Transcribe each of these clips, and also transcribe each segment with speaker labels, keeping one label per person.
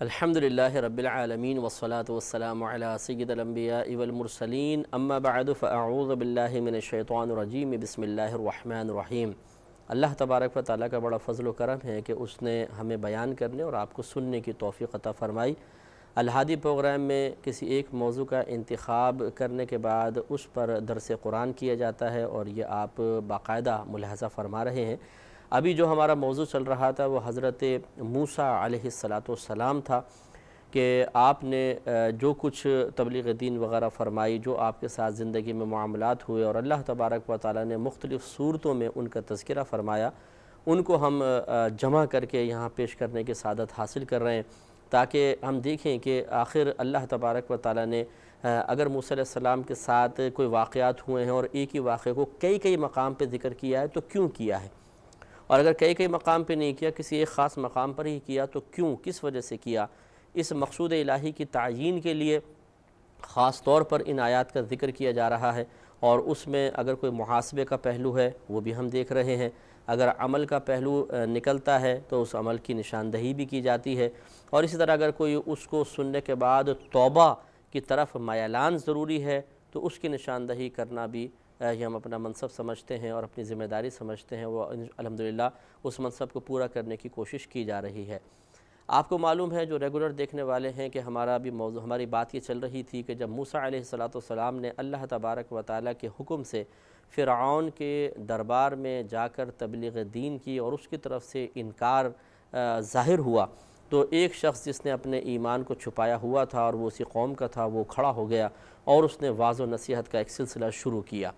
Speaker 1: الحمدللہ رب العالمین والصلاة والسلام علی سید الانبیاء والمرسلین اما بعد فاعوذ باللہ من الشیطان الرجیم بسم اللہ الرحمن الرحیم۔ اللہ تبارک و تعالیٰ کا بڑا فضل و کرم ہے کہ اس نے ہمیں بیان کرنے اور آپ کو سننے کی توفیق عطا فرمائی۔ الہادی پروگرام میں کسی ایک موضوع کا انتخاب کرنے کے بعد اس پر درس قرآن کیا جاتا ہے اور یہ آپ باقاعدہ ملاحظہ فرما رہے ہیں۔ ابھی جو ہمارا موضوع چل رہا تھا وہ حضرت موسیٰ علیہ السلام تھا کہ آپ نے جو کچھ تبلیغ دین وغیرہ فرمائی، جو آپ کے ساتھ زندگی میں معاملات ہوئے اور اللہ تبارک و تعالیٰ نے مختلف صورتوں میں ان کا تذکرہ فرمایا، ان کو ہم جمع کر کے یہاں پیش کرنے کی سعادت حاصل کر رہے ہیں تاکہ ہم دیکھیں کہ آخر اللہ تبارک و تعالیٰ نے اگر موسیٰ علیہ السلام کے ساتھ کوئی واقعات ہوئے ہیں اور ایک ہی واقعے کو کئی مقام پہ ذکر کیا ہے تو کیوں کیا ہے، اور اگر کئی مقام پہ نہیں کیا، کسی ایک خاص مقام پر ہی کیا تو کیوں، کس وجہ سے کیا۔ اس مقصود الہی کی تعیین کے لیے خاص طور پر ان آیات کا ذکر کیا جا رہا ہے، اور اس میں اگر کوئی محاسبے کا پہلو ہے وہ بھی ہم دیکھ رہے ہیں، اگر عمل کا پہلو نکلتا ہے تو اس عمل کی نشاندہی بھی کی جاتی ہے، اور اسی طرح اگر کوئی اس کو سننے کے بعد توبہ کی طرف میلان ضروری ہے تو اس کی نشاندہی کرنا بھی یہ ہم اپنا منصب سمجھتے ہیں اور اپنی ذمہ داری سمجھتے ہیں، وہ الحمدللہ اس منصب کو پورا کرنے کی کوشش کی جا رہی ہے۔ آپ کو معلوم ہے، جو ریگولر دیکھنے والے ہیں، کہ ہماری بات یہ چل رہی تھی کہ جب موسیٰ علیہ السلام نے اللہ تبارک و تعالیٰ کے حکم سے فرعون کے دربار میں جا کر تبلیغ دین کی اور اس کی طرف سے انکار ظاہر ہوا، تو ایک شخص جس نے اپنے ایمان کو چھپایا ہوا تھا اور وہ اسی قوم کا تھا، وہ کھڑا ہو گیا اور اس نے واعظ و نصیحت کا ایک سلسلہ شروع کیا۔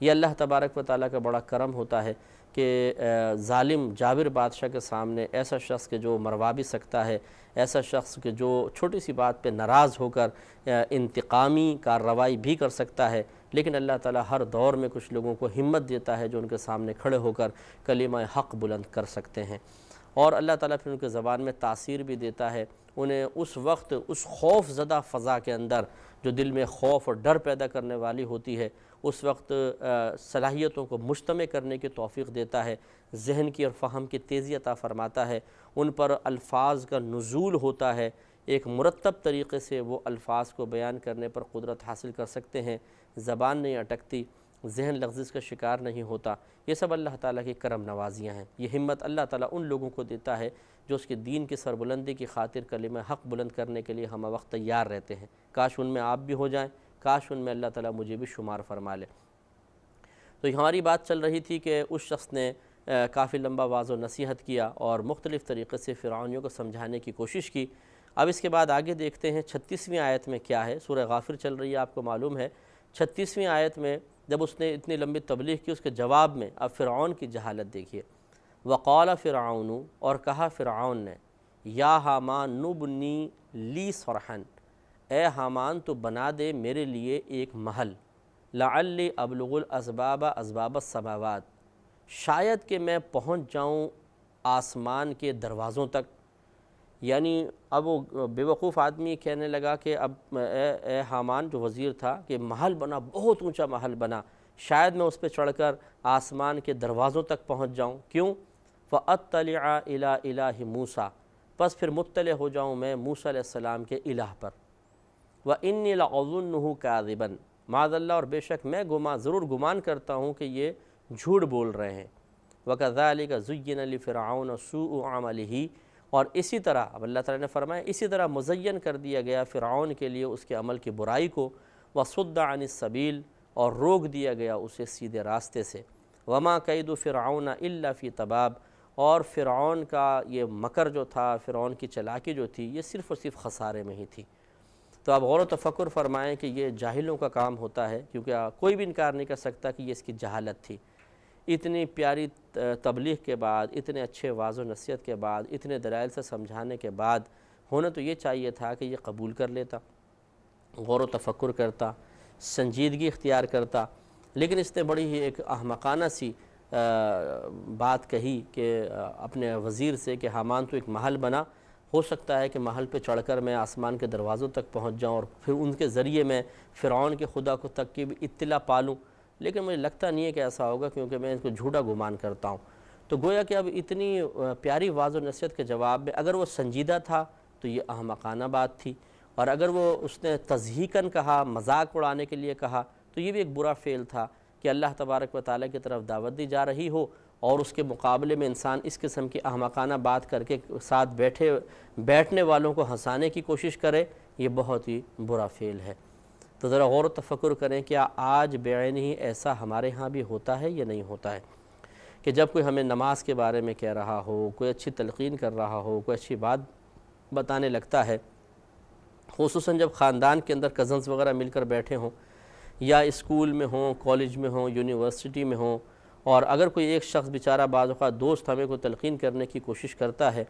Speaker 1: یہ اللہ تبارک و تعالیٰ کا بڑا کرم ہوتا ہے کہ ظالم جابر بادشاہ کے سامنے ایسا شخص کہ جو مروا بھی سکتا ہے، ایسا شخص کہ جو چھوٹی سی بات پہ ناراض ہو کر انتقامی کارروائی بھی کر سکتا ہے، لیکن اللہ تعالیٰ ہر دور میں کچھ لوگوں کو ہمت دیتا ہے جو ان کے سامنے کھڑے ہو کر کلمہ حق بلند کر سکتے ہیں، اور اللہ تعالیٰ پھر ان کے زبان میں تاثیر بھی دیتا ہے، انہیں اس وقت اس خوف زدہ فضا کے اندر جو دل میں خوف اور ڈر پیدا کرنے والی ہوتی ہے، اس وقت صلاحیتوں کو مجتمع کرنے کی توفیق دیتا ہے، ذہن کی اور فہم کی تیزی عطا فرماتا ہے، ان پر الفاظ کا نزول ہوتا ہے، ایک مرتب طریقے سے وہ الفاظ کو بیان کرنے پر قدرت حاصل کر سکتے ہیں، زبان نہیں اٹکتی، ذہن لغزش کا شکار نہیں ہوتا۔ یہ سب اللہ تعالیٰ کی کرم نوازیاں ہیں۔ یہ ہمت اللہ تعالیٰ ان لوگوں کو دیتا ہے جو اس کے دین کی سربلندی کی خاطر کلمہ حق بلند کرنے کے لیے ہم وقت تیار رہتے ہیں۔ کاش ان میں آپ بھی ہو جائیں، کاش ان میں اللہ تعالیٰ مجھے بھی شمار فرما لے۔ تو ہماری بات چل رہی تھی کہ اس شخص نے کافی لمبا واعظ و نصیحت کیا اور مختلف طریقے سے فرعونیوں کو سمجھانے کی کوشش کی۔ اب اس کے بعد آگے دیکھتے ہیں 36ویں آیت میں کیا ہے۔ سورہ غافر چل رہی ہے، آپ کو معلوم ہے۔ 36ویں آیت میں جب اس نے اتنی لمبی تبلیغ کی، اس کے جواب میں اب فرعون کی جہالت دیکھیے۔ وقال فرعون، اور کہا فرعون نے، یا حامان ابنی لی صرحا، اے حامان تو بنا دے میرے لیے ایک محل، لعلی ابلغ الاسباب اسباب السماوات، شاید کہ میں پہنچ جاؤں آسمان کے دروازوں تک۔ یعنی اب وہ بیوقوف آدمی کہنے لگا کہ اب اے حامان جو وزیر تھا کہ محل بنا، بہت اونچا محل بنا، شاید میں اس پہ چڑھ کر آسمان کے دروازوں تک پہنچ جاؤں۔ کیوں؟ فَأَطَّلِعَ إِلَىٰ إِلَٰهِ مُوسیٰ، پس پھر مطلع ہو جاؤں میں موسیٰ علیہ السلام کے الہ پر۔ وَإِنِّي لَأَظُنُّهُ كَاذِبًا، معاذ اللہ، اور بے شک میں ضرور گمان کرتا ہوں کہ یہ جھوٹ بول رہے ہیں۔ وَكَذَلِكَ زُيِّنَ لِفِرْعَوْنَ سُوءُ عَمَلِهِ، اور اسی طرح اب اللہ تعالیٰ نے فرمایا اسی طرح مزین کر دیا گیا فرعون کے لیے اس کے عمل کی برائی کو، وَصُدَّ عَنِ السَّبِيلِ، اور روک دیا گیا اسے سیدھے راستے سے۔ وَمَا كَيْدُ فِرْعَوْنَ إِلَّا فِي تَبَابٍ، اور فرعون کا یہ مکر جو تھا، فرعون کی چلاکی جو تھی، یہ صرف اور صرف خسارے میں ہی تھی۔ تو آپ غور و تفکر فرمائیں کہ یہ جاہلوں کا کام ہوتا ہے، کیونکہ کوئی بھی انکار نہیں کر سکتا کہ یہ اس کی جہالت تھی۔ اتنی پیاری تبلیغ کے بعد، اتنے اچھے واعظ و نصیحت کے بعد، اتنے دلائل سے سمجھانے کے بعد ہونا تو یہ چاہیے تھا کہ یہ قبول کر لیتا، غور و تفکر کرتا، سنجیدگی اختیار کرتا، لیکن اس نے بڑی ہی ایک احمقانہ سی بات کہی کہ اپنے وزیر سے کہ حامان تو ایک محل بنا، ہو سکتا ہے کہ محل پہ چڑھ کر میں آسمان کے دروازوں تک پہنچ جاؤں اور پھر ان کے ذریعے میں فرعون کے خدا کو تک کی بھی اطلاع پالوں، لیکن مجھے لگتا نہیں ہے کہ ایسا ہوگا کیونکہ میں اس کو جھوٹا گمان کرتا ہوں۔ تو گویا کہ اب اتنی پیاری واعظ و نصیحت کے جواب میں اگر وہ سنجیدہ تھا تو یہ احمقانہ بات تھی، اور اگر وہ اس نے تضحیکاً کہا، مذاق اڑانے کے لیے کہا، تو یہ بھی ایک برا فعل تھا کہ اللہ تبارک و تعالیٰ کی طرف دعوت دی جا رہی ہو اور اس کے مقابلے میں انسان اس قسم کی احمقانہ بات کر کے ساتھ بیٹھنے والوں کو ہنسانے کی کوشش کرے، یہ بہت ہی برا فعل ہے۔ تو ذرا غور و تفکر کریں، کیا آج بعینہ ایسا ہمارے ہاں بھی ہوتا ہے یا نہیں ہوتا ہے کہ جب کوئی ہمیں نماز کے بارے میں کہہ رہا ہو، کوئی اچھی تلقین کر رہا ہو، کوئی اچھی بات بتانے لگتا ہے، خصوصاً جب خاندان کے اندر کزنز وغیرہ مل کر بیٹھے ہوں یا اسکول میں ہوں، کالج میں ہوں، یونیورسٹی میں ہوں، اور اگر کوئی ایک شخص بیچارہ بعض اوقات دوست ہمیں کوئی تلقین کرنے کی کوشش کرتا ہے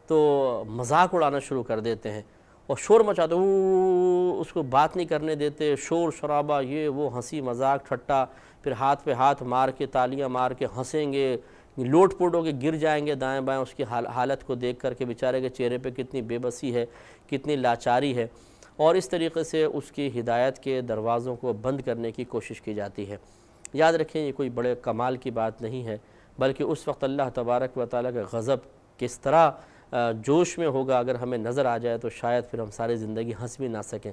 Speaker 1: تو مذاق اڑانا شروع کر دیتے ہیں اور شور مچاتے، اس کو بات نہیں کرنے دیتے، شور شرابہ، یہ وہ، ہنسی مذاق ٹھٹا، پھر ہاتھ پہ ہاتھ مار کے تالیاں مار کے ہنسیں گے، لوٹ پوٹ ہو کے گر جائیں گے دائیں بائیں اس کی حالت کو دیکھ کر کے، بیچارے کے چہرے پہ کتنی بے بسی ہے، کتنی لاچاری ہے، اور اس طریقے سے اس کی ہدایت کے دروازوں کو بند کرنے کی کوشش کی جاتی ہے۔ یاد رکھیں یہ کوئی بڑے کمال کی بات نہیں ہے، بلکہ اس وقت اللہ تبارک و تعالیٰ کا غضب کس طرح جوش میں ہوگا اگر ہمیں نظر آ جائے تو شاید پھر ہم ساری زندگی ہنس بھی نہ سکیں،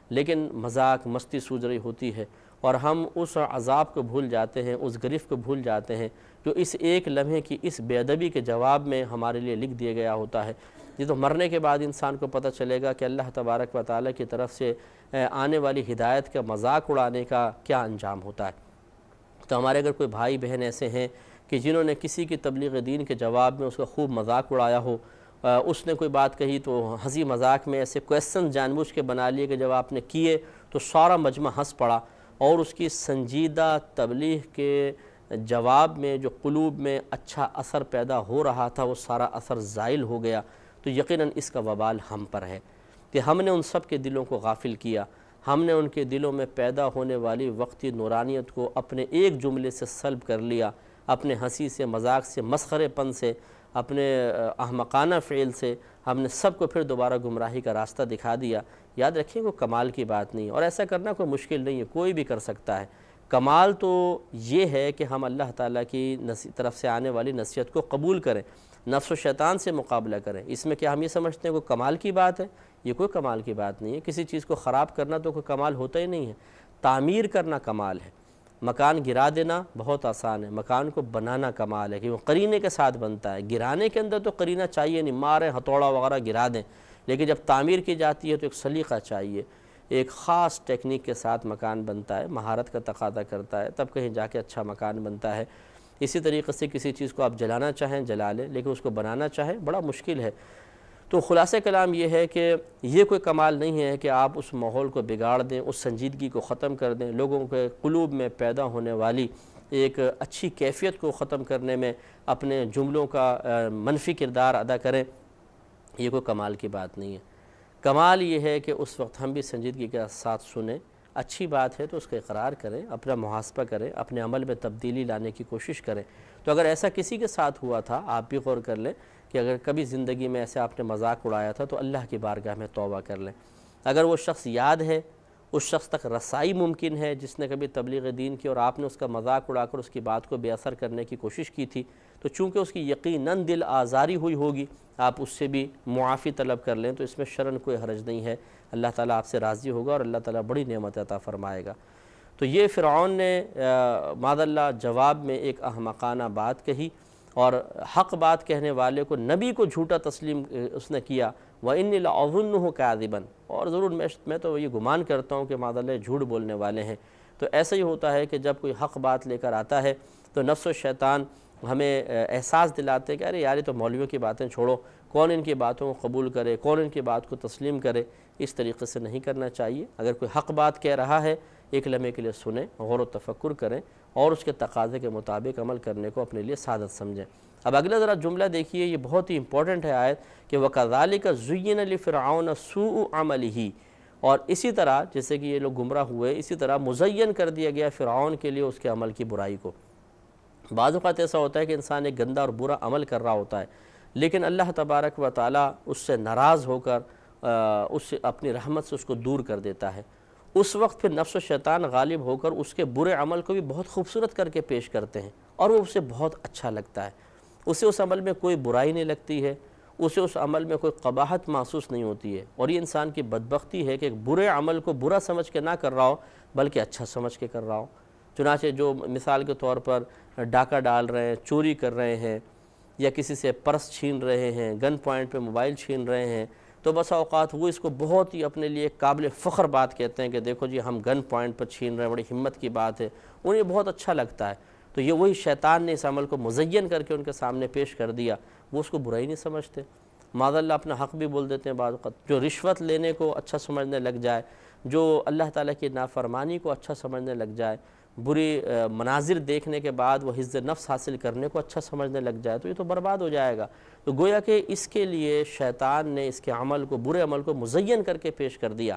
Speaker 1: لیکن مذاق مستی سوج رہی ہوتی ہے اور ہم اس عذاب کو بھول جاتے ہیں، اس گرفت کو بھول جاتے ہیں جو اس ایک لمحے کی اس بے ادبی کے جواب میں ہمارے لیے لکھ دیا گیا ہوتا ہے۔ یہ تو مرنے کے بعد انسان کو پتہ چلے گا کہ اللہ تبارک و تعالیٰ کی طرف سے آنے والی ہدایت کا مذاق اڑانے کا کیا انجام ہوتا ہے۔ تو ہمارے اگر کوئی بھائی بہن ایسے ہیں کہ جنہوں نے کسی کی تبلیغ دین کے جواب میں اس کا خوب مذاق اڑایا ہو، اس نے کوئی بات کہی تو ہنسی مذاق میں ایسے کویسچن جان بوجھ کے بنا لیے کہ جب آپ نے کیے تو سارا مجمع ہنس پڑا، اور اس کی سنجیدہ تبلیغ کے جواب میں جو قلوب میں اچھا اثر پیدا ہو رہا تھا وہ سارا اثر زائل ہو گیا، تو یقیناً اس کا وبال ہم پر ہے کہ ہم نے ان سب کے دلوں کو غافل کیا، ہم نے ان کے دلوں میں پیدا ہونے والی وقتی نورانیت کو اپنے ایک جملے سے سلب کر لیا، اپنے ہنسی سے، مذاق سے، مسخرے پن سے، اپنے احمقانہ فعل سے ہم نے سب کو پھر دوبارہ گمراہی کا راستہ دکھا دیا۔ یاد رکھیں وہ کمال کی بات نہیں ہے، اور ایسا کرنا کوئی مشکل نہیں ہے، کوئی بھی کر سکتا ہے۔ کمال تو یہ ہے کہ ہم اللہ تعالیٰ کی طرف سے آنے والی نصیحت کو قبول کریں، نفس و شیطان سے مقابلہ کریں۔ اس میں کیا ہم یہ سمجھتے ہیں کوئی کمال کی بات ہے؟ یہ کوئی کمال کی بات نہیں ہے۔ کسی چیز کو خراب کرنا تو کوئی کمال ہوتا ہی نہیں ہے، تعمیر کرنا کمال ہے۔ مکان گرا دینا بہت آسان ہے، مکان کو بنانا کمال ہے کہ وہ قرینے کے ساتھ بنتا ہے۔ گرانے کے اندر تو قرینہ چاہیے نہیں، ماریں ہتھوڑا وغیرہ گرا دیں، لیکن جب تعمیر کی جاتی ہے تو ایک سلیقہ چاہیے، ایک خاص ٹیکنیک کے ساتھ مکان بنتا ہے، مہارت کا تقاضا کرتا ہے، تب کہیں جا کے اچھا مکان بنتا ہے۔ اسی طریقے سے کسی چیز کو آپ جلانا چاہیں جلا لیں، لیکن اس کو بنانا چاہیں بڑا مشکل ہے۔ تو خلاصہ کلام یہ ہے کہ یہ کوئی کمال نہیں ہے کہ آپ اس ماحول کو بگاڑ دیں، اس سنجیدگی کو ختم کر دیں، لوگوں کے قلوب میں پیدا ہونے والی ایک اچھی کیفیت کو ختم کرنے میں اپنے جملوں کا منفی کردار ادا کریں، یہ کوئی کمال کی بات نہیں ہے۔ کمال یہ ہے کہ اس وقت ہم بھی سنجیدگی کے ساتھ سنیں، اچھی بات ہے تو اس کا اقرار کریں، اپنا محاسبہ کریں، اپنے عمل میں تبدیلی لانے کی کوشش کریں۔ تو اگر ایسا کسی کے ساتھ ہوا تھا، آپ بھی غور کر لیں کہ اگر کبھی زندگی میں ایسے آپ نے مذاق اڑایا تھا تو اللہ کی بارگاہ میں توبہ کر لیں۔ اگر وہ شخص یاد ہے، اس شخص تک رسائی ممکن ہے جس نے کبھی تبلیغ دین کی اور آپ نے اس کا مذاق اڑا کر اس کی بات کو بے اثر کرنے کی کوشش کی تھی، تو چونکہ اس کی یقیناً دل آزاری ہوئی ہوگی، آپ اس سے بھی معافی طلب کر لیں، تو اس میں شرعاً کوئی حرج نہیں ہے۔ اللہ تعالیٰ آپ سے راضی ہوگا اور اللہ تعالیٰ بڑی نعمت عطا فرمائے گا۔ تو یہ فرعون نے معاذ اللہ جواب میں ایک احمقانہ بات کہی، اور حق بات کہنے والے کو، نبی کو جھوٹا تسلیم اس نے کیا۔ وَإِنِّي لَأَظُنُّهُ كَاذِبًا، اور ضرور میں تو یہ گمان کرتا ہوں کہ معاذ اللہ جھوٹ بولنے والے ہیں۔ تو ایسا ہی ہوتا ہے کہ جب کوئی حق بات لے کر آتا ہے تو نفس و شیطان ہمیں احساس دلاتے ہیں کہ ارے یار یہ تو مولویوں کی باتیں چھوڑو، کون ان کی باتوں کو قبول کرے، کون ان کی بات کو تسلیم کرے۔ اس طریقے سے نہیں کرنا چاہیے۔ اگر کوئی حق بات کہہ رہا ہے، ایک لمحے کے لیے سنیں، غور و تفکر کریں اور اس کے تقاضے کے مطابق عمل کرنے کو اپنے لیے سعادت سمجھیں۔ اب اگلا ذرا جملہ دیکھیے، یہ بہت ہی امپورٹنٹ ہے آیت کہ وَكَذَلِكَ زُيِّنَ لِفِرْعَوْنَ سُوءُ عَمَلِهِ، اور اسی طرح جیسے کہ یہ لوگ گمراہ ہوئے، اسی طرح مزین کر دیا گیا فرعون کے لیے اس کے عمل کی برائی کو۔ بعض اوقات ایسا ہوتا ہے کہ انسان ایک گندا اور برا عمل کر رہا ہوتا ہے، لیکن اللہ تبارک و تعالیٰ اس سے ناراض ہو کر اس سے اپنی رحمت سے اس کو دور کر دیتا ہے۔ اس وقت پھر نفس و شیطان غالب ہو کر اس کے برے عمل کو بھی بہت خوبصورت کر کے پیش کرتے ہیں، اور وہ اسے بہت اچھا لگتا ہے، اسے اس عمل میں کوئی برائی نہیں لگتی ہے، اسے اس عمل میں کوئی قباحت محسوس نہیں ہوتی ہے، اور یہ انسان کی بدبختی ہے کہ ایک برے عمل کو برا سمجھ کے نہ کر رہا ہو بلکہ اچھا سمجھ کے کر رہا ہو۔ چنانچہ جو مثال کے طور پر ڈاکہ ڈال رہے ہیں، چوری کر رہے ہیں، یا کسی سے پرس چھین رہے ہیں، گن پوائنٹ پہ موبائل چھین رہے ہیں، تو بسا اوقات وہ اس کو بہت ہی اپنے لیے قابل فخر بات کہتے ہیں کہ دیکھو جی ہم گن پوائنٹ پر چھین رہے ہیں، بڑی ہمت کی بات ہے، انہیں بہت اچھا لگتا ہے۔ تو یہ وہی شیطان نے اس عمل کو مزین کر کے ان کے سامنے پیش کر دیا، وہ اس کو برا ہی نہیں سمجھتے۔ معاذ اللہ اپنا حق بھی بول دیتے ہیں بعض وقت۔ جو رشوت لینے کو اچھا سمجھنے لگ جائے، جو اللہ تعالیٰ کی نافرمانی کو اچھا سمجھنے لگ جائے، بری مناظر دیکھنے کے بعد وہ حفظ نفس حاصل کرنے کو اچھا سمجھنے لگ جائے، تو یہ تو برباد ہو جائے گا۔ تو گویا کہ اس کے لیے شیطان نے اس کے عمل کو، برے عمل کو مزین کر کے پیش کر دیا۔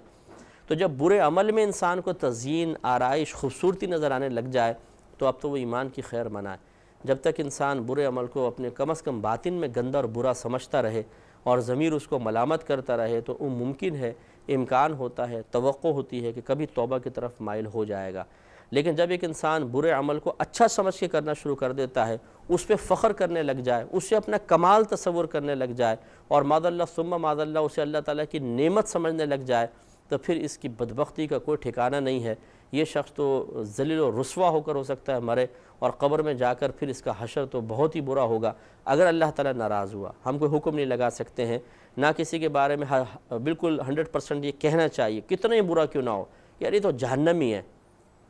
Speaker 1: تو جب برے عمل میں انسان کو تزیین، آرائش، خوبصورتی نظر آنے لگ جائے تو اب تو وہ ایمان کی خیر منائے۔ جب تک انسان برے عمل کو اپنے کم از کم باطن میں گندا اور برا سمجھتا رہے اور ضمیر اس کو ملامت کرتا رہے تو وہ ممکن ہے، امکان ہوتا ہے، توقع ہوتی ہے کہ کبھی توبہ کی طرف مائل ہو جائے گا۔ لیکن جب ایک انسان برے عمل کو اچھا سمجھ کے کرنا شروع کر دیتا ہے، اس پہ فخر کرنے لگ جائے، اس سے اپنا کمال تصور کرنے لگ جائے، اور معاذ اللہ ثم معاذ اللہ اسے اللہ تعالیٰ کی نعمت سمجھنے لگ جائے، تو پھر اس کی بدبختی کا کوئی ٹھکانہ نہیں ہے۔ یہ شخص تو ذلیل و رسوا ہو کر ہو سکتا ہے مرے، اور قبر میں جا کر پھر اس کا حشر تو بہت ہی برا ہوگا اگر اللہ تعالیٰ ناراض ہوا۔ ہم کوئی حکم نہیں لگا سکتے ہیں، نہ کسی کے بارے میں بالکل 100% یہ کہنا چاہیے کتنا ہی برا کیوں نہ ہو یار یہ تو جہنمی ہے،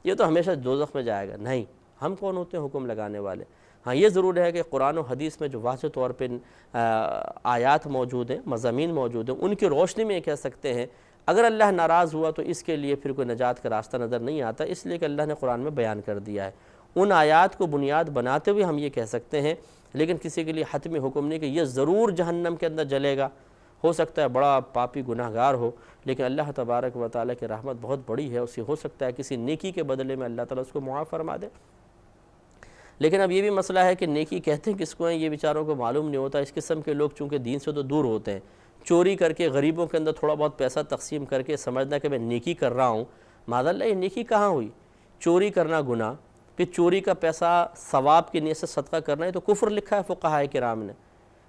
Speaker 1: یہ تو ہمیشہ دوزخ میں جائے گا۔ نہیں، ہم کون ہوتے ہیں حکم لگانے والے؟ ہاں یہ ضرور ہے کہ قرآن و حدیث میں جو واضح طور پہ آیات موجود ہیں، مضامین موجود ہیں، ان کی روشنی میں یہ کہہ سکتے ہیں اگر اللہ ناراض ہوا تو اس کے لیے پھر کوئی نجات کا راستہ نظر نہیں آتا، اس لیے کہ اللہ نے قرآن میں بیان کر دیا ہے۔ ان آیات کو بنیاد بناتے ہوئے ہم یہ کہہ سکتے ہیں، لیکن کسی کے لیے حتمی حکم نہیں کہ یہ ضرور جہنم کے اندر جلے گا۔ ہو سکتا ہے بڑا پاپی گناہگار ہو، لیکن اللہ تبارک و تعالیٰ کی رحمت بہت بڑی ہے، اسے ہو سکتا ہے کسی نیکی کے بدلے میں اللہ تعالیٰ اس کو معاف فرما دے۔ لیکن اب یہ بھی مسئلہ ہے کہ نیکی کہتے ہیں کس کو ہیں، یہ بیچاروں کو معلوم نہیں ہوتا۔ اس قسم کے لوگ چونکہ دین سے تو دور ہوتے ہیں، چوری کر کے غریبوں کے اندر تھوڑا بہت پیسہ تقسیم کر کے سمجھنا کہ میں نیکی کر رہا ہوں، معاذ اللہ یہ نیکی کہاں ہوئی؟ چوری کرنا گناہ، پھر چوری کا پیسہ ثواب کی نیت سے صدقہ کرنا ہے تو کفر لکھا ہے فقہائے کرام نے۔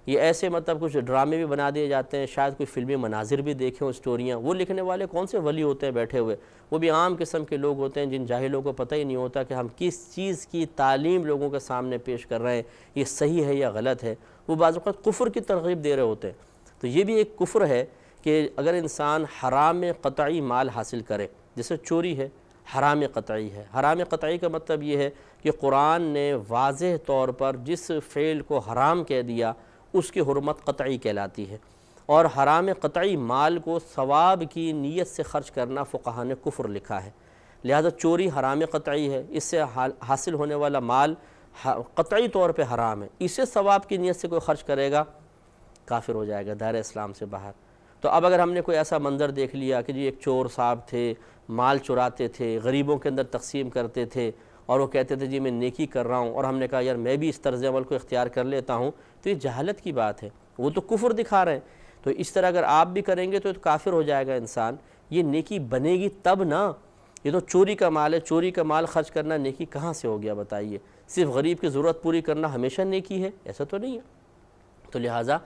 Speaker 1: یہ ایسے مطلب کچھ ڈرامے بھی بنا دیے جاتے ہیں، شاید کوئی فلمی مناظر بھی دیکھیں، اسٹوریاں، وہ لکھنے والے کون سے ولی ہوتے ہیں بیٹھے ہوئے؟ وہ بھی عام قسم کے لوگ ہوتے ہیں جن جاہلوں کو پتہ ہی نہیں ہوتا کہ ہم کس چیز کی تعلیم لوگوں کے سامنے پیش کر رہے ہیں، یہ صحیح ہے یا غلط ہے۔ وہ بعض اوقات کفر کی ترغیب دے رہے ہوتے ہیں۔ تو یہ بھی ایک کفر ہے کہ اگر انسان حرام قطعی مال حاصل کرے، جیسے چوری ہے، حرام قطعی ہے۔ حرام قطعی کا مطلب یہ ہے کہ قرآن نے واضح طور پر جس فعل کو حرام کہہ دیا اس کی حرمت قطعی کہلاتی ہے، اور حرام قطعی مال کو ثواب کی نیت سے خرچ کرنا فقہاء نے کفر لکھا ہے۔ لہذا چوری حرام قطعی ہے، اس سے حاصل ہونے والا مال قطعی طور پہ حرام ہے، اسے ثواب کی نیت سے کوئی خرچ کرے گا کافر ہو جائے گا، دائرہ اسلام سے باہر۔ تو اب اگر ہم نے کوئی ایسا منظر دیکھ لیا کہ جی ایک چور صاحب تھے، مال چراتے تھے، غریبوں کے اندر تقسیم کرتے تھے، اور وہ کہتے تھے جی میں نیکی کر رہا ہوں، اور ہم نے کہا یار میں بھی اس طرز عمل کو اختیار کر لیتا ہوں، تو یہ جہالت کی بات ہے، وہ تو کفر دکھا رہے ہیں۔ تو اس طرح اگر آپ بھی کریں گے تو کافر ہو جائے گا انسان۔ یہ نیکی بنے گی تب نا، یہ تو چوری کا مال ہے، چوری کا مال خرچ کرنا نیکی کہاں سے ہو گیا بتائیے؟ صرف غریب کی ضرورت پوری کرنا ہمیشہ نیکی ہے؟ ایسا تو نہیں ہے۔ تو لہٰذا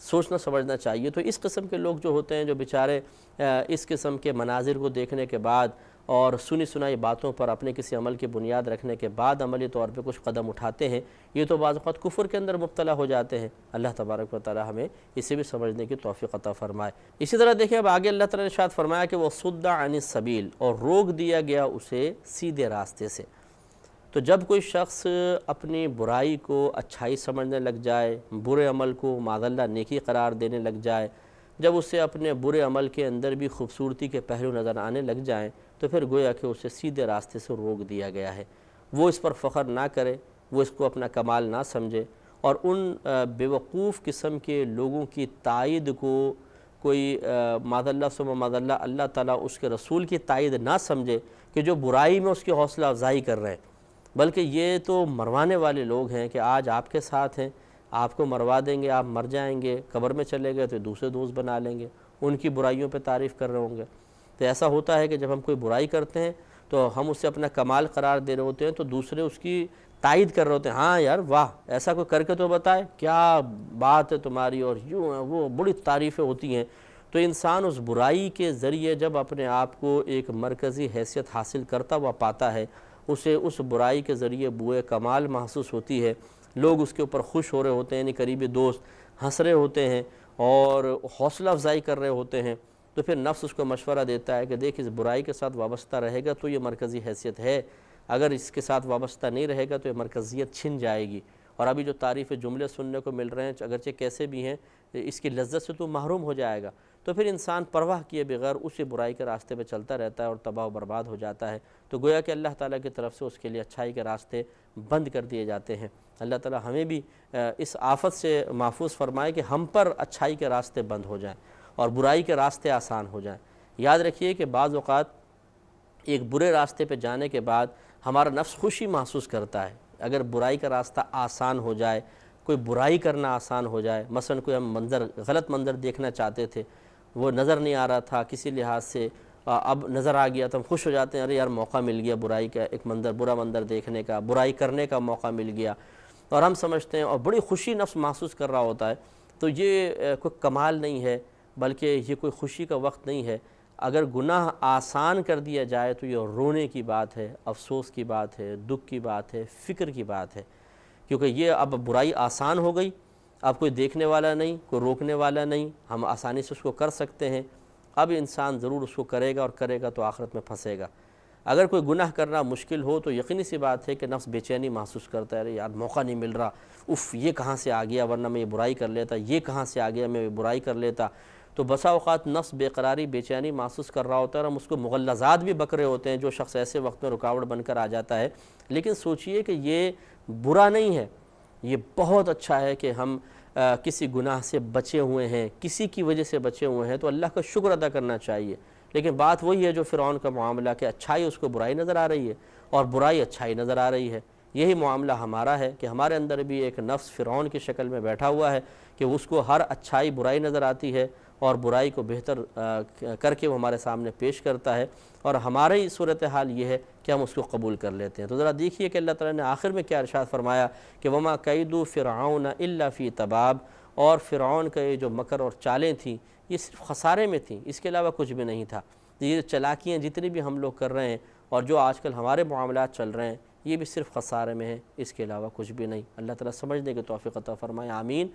Speaker 1: سوچنا سمجھنا چاہیے۔ تو اس قسم کے لوگ جو ہوتے ہیں، جو بیچارے اس قسم کے مناظر کو دیکھنے کے بعد اور سنی سنائی باتوں پر اپنے کسی عمل کی بنیاد رکھنے کے بعد عملی طور پہ کچھ قدم اٹھاتے ہیں، یہ تو بعض اوقات کفر کے اندر مبتلا ہو جاتے ہیں۔ اللہ تبارک و تعالی ہمیں اسے بھی سمجھنے کی توفیق عطا فرمائے۔ اسی طرح دیکھیں اب آگے اللہ تعالی نے ارشاد فرمایا کہ وَصُدَّ عَنِ السَّبِيلِ، اور روک دیا گیا اسے سیدھے راستے سے۔ تو جب کوئی شخص اپنی برائی کو اچھائی سمجھنے لگ جائے، برے عمل کو معاذ اللہ نیکی قرار دینے لگ جائے، جب اسے اپنے برے عمل کے اندر بھی خوبصورتی کے پہلو نظر آنے لگ جائیں، تو پھر گویا کہ اسے سیدھے راستے سے روک دیا گیا ہے۔ وہ اس پر فخر نہ کرے، وہ اس کو اپنا کمال نہ سمجھے، اور ان بیوقوف قسم کے لوگوں کی تائید کو کوئی معاذ اللہ ثم معاذ اللہ اللہ تعالیٰ اس کے رسول کی تائید نہ سمجھے کہ جو برائی میں اس کی حوصلہ افزائی کر رہے ہیں، بلکہ یہ تو مروانے والے لوگ ہیں کہ آج آپ کے ساتھ ہیں، آپ کو مروا دیں گے، آپ مر جائیں گے، قبر میں چلے گئے تو دوسرے دوست بنا لیں گے، ان کی برائیوں پہ تعریف کر رہے ہوں گے۔ تو ایسا ہوتا ہے کہ جب ہم کوئی برائی کرتے ہیں تو ہم اسے اپنا کمال قرار دے رہے ہوتے ہیں تو دوسرے اس کی تائید کر رہے ہوتے ہیں، ہاں یار واہ ایسا کوئی کر کے تو بتائے، کیا بات ہے تمہاری، اور یوں ہے وہ، بڑی تعریفیں ہوتی ہیں۔ تو انسان اس برائی کے ذریعے جب اپنے آپ کو ایک مرکزی حیثیت حاصل کرتا ہوا پاتا ہے، اسے اس برائی کے ذریعے بوئے کمال محسوس ہوتی ہے، لوگ اس کے اوپر خوش ہو رہے ہوتے ہیں، یعنی قریبی دوست ہنس رہے ہوتے ہیں اور حوصلہ افزائی کر رہے ہوتے ہیں، تو پھر نفس اس کو مشورہ دیتا ہے کہ دیکھ اس برائی کے ساتھ وابستہ رہے گا تو یہ مرکزی حیثیت ہے، اگر اس کے ساتھ وابستہ نہیں رہے گا تو یہ مرکزیت چھن جائے گی، اور ابھی جو تعریف جملے سننے کو مل رہے ہیں اگرچہ کیسے بھی ہیں، اس کی لذت سے تو محروم ہو جائے گا، تو پھر انسان پرواہ کیے بغیر اسی برائی کے راستے پہ چلتا رہتا ہے اور تباہ و برباد ہو جاتا ہے۔ تو گویا کہ اللہ تعالیٰ کی طرف سے اس کے لیے اچھائی کے راستے بند کر دیے جاتے ہیں۔ اللہ تعالیٰ ہمیں بھی اس آفت سے محفوظ فرمائے کہ ہم پر اچھائی کے راستے بند ہو جائیں اور برائی کے راستے آسان ہو جائیں۔ یاد رکھیے کہ بعض اوقات ایک برے راستے پہ جانے کے بعد ہمارا نفس خوشی محسوس کرتا ہے، اگر برائی کا راستہ آسان ہو جائے، کوئی برائی کرنا آسان ہو جائے، مثلا کوئی ہم غلط منظر دیکھنا چاہتے تھے، وہ نظر نہیں آ رہا تھا کسی لحاظ سے، اب نظر آ گیا تو ہم خوش ہو جاتے ہیں، ارے یار موقع مل گیا برائی کا، ایک برا منظر دیکھنے کا، برائی کرنے کا موقع مل گیا، اور ہم سمجھتے ہیں اور بڑی خوشی نفس محسوس کر رہا ہوتا ہے۔ تو یہ کوئی کمال نہیں ہے، بلکہ یہ کوئی خوشی کا وقت نہیں ہے۔ اگر گناہ آسان کر دیا جائے تو یہ رونے کی بات ہے، افسوس کی بات ہے، دکھ کی بات ہے، فکر کی بات ہے، کیونکہ یہ اب برائی آسان ہو گئی، اب کوئی دیکھنے والا نہیں، کوئی روکنے والا نہیں، ہم آسانی سے اس کو کر سکتے ہیں، اب انسان ضرور اس کو کرے گا، اور کرے گا تو آخرت میں پھنسے گا۔ اگر کوئی گناہ کرنا مشکل ہو تو یقینی سی بات ہے کہ نفس بے چینی محسوس کرتا ہے، ارے یار موقع نہیں مل رہا، اف یہ کہاں سے آ گیا، ورنہ میں یہ برائی کر لیتا، یہ کہاں سے آ گیا میں یہ برائی کر لیتا۔ تو بسا اوقات نفس بے قراری بے چینی محسوس کر رہا ہوتا ہے، اور ہم اس کو مغلظات بھی بک رہے ہوتے ہیں، جو شخص ایسے وقت میں رکاوٹ بن کر آ جاتا ہے۔ لیکن سوچئے کہ یہ برا نہیں ہے، یہ بہت اچھا ہے کہ ہم کسی گناہ سے بچے ہوئے ہیں، کسی کی وجہ سے بچے ہوئے ہیں، تو اللہ کا شکر ادا کرنا چاہیے۔ لیکن بات وہی ہے جو فرعون کا معاملہ، کہ اچھائی اس کو برائی نظر آ رہی ہے اور برائی اچھائی نظر آ رہی ہے۔ یہی معاملہ ہمارا ہے کہ ہمارے اندر بھی ایک نفس فرعون کی شکل میں بیٹھا ہوا ہے کہ اس کو ہر اچھائی برائی نظر آتی ہے، اور برائی کو بہتر کر کے وہ ہمارے سامنے پیش کرتا ہے، اور ہماری صورتحال یہ ہے کہ ہم اس کو قبول کر لیتے ہیں۔ تو ذرا دیکھیے کہ اللہ تعالیٰ نے آخر میں کیا ارشاد فرمایا کہ وَمَا كَيْدُ فِرْعَوْنَ إِلَّا فِي تَبَابٍ، اور فرعون کا یہ جو مکر اور چالیں تھیں یہ صرف خسارے میں تھیں، اس کے علاوہ کچھ بھی نہیں تھا۔ یہ چالاکیاں جتنی بھی ہم لوگ کر رہے ہیں اور جو آج کل ہمارے معاملات چل رہے ہیں، یہ بھی صرف خسارے میں ہیں، اس کے علاوہ کچھ بھی نہیں۔ اللہ تعالیٰ سمجھنے کی توفیق عطا فرمائے، آمین۔